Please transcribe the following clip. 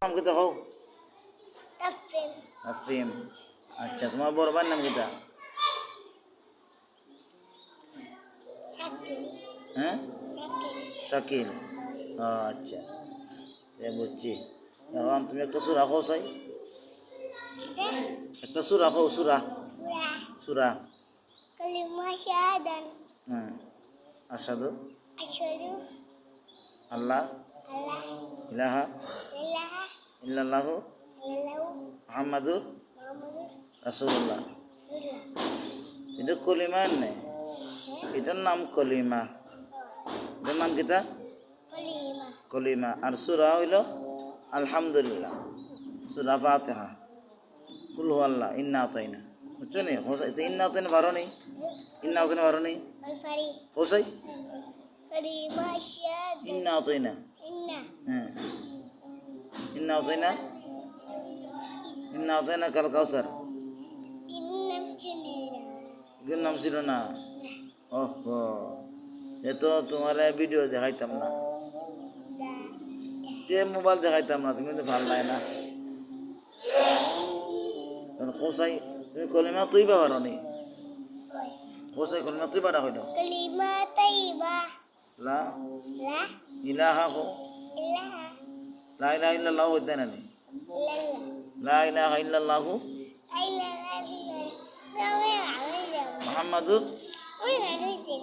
নাম কিতা হও? তাফিম আফিম। আচ্ছা, তোমার বড় ভাইয়ের নাম কিতা? শাকিল হ্যাঁ, শাকিল শাকিল। ও আচ্ছা, বুঝছি। এখন তুমি একটা সুরা খাও চাই, একটা সুরা খাও, সুরা পুরা সুরা। কালিমা শাহাদান হ্যাঁ, আসাদু আশহাদু আল্লাহ আল্লাহ ইলাহা ইলাহা ইল্লাল্লাহু ইল্লাল্লাহু মুহাম্মাদুর মুহাম্মাদুর রাসূলুল্লাহ। রাসূলুল্লাহ। এটা কলিমা নেই, এটার নাম কলিমা। এটার নাম কিতা? কালিমা কলিমা। আর সূরা হইল আলহামদুলিল্লাহ, সূরা ফাতিহা, কুল হুয়াল্লাহ, ইন্না আতাইনা। বুঝছো নি? ইন্না আতাইনা পারো নি? ইন্না আতাইনা পারো নি? আলফারি হোসাই কালিমা শাহাদান ইন্না আতাইনা। ইন্না হ্যাঁ, ইন্না আতাইনা, ইন্না আতাইনা কাল কাউসার। ইন্না ফিলিনা এর নাম ছিল না? ওহ, এ তো তোমার ভিডিও দেখাইতাম না, যে মোবাইল দেখাইতাম না, তুমি তো ভাল লাগে না। হোসাই তুমি কলিমা তুই বা পারো নি? হোসাই কলিমা তুই বাড়া হইল কালিমা তাইবা লা লা ইলাহা হো, ইলাহা লা ইলাহা ইল্লাল্লাহ হইতে না নি? ইল্লাল্লাহ লা ইলাহা ইল্লাল্লাহু ইলাহা ইল্লাল্লাহ মুহাম্মাদুর ওই রাইতে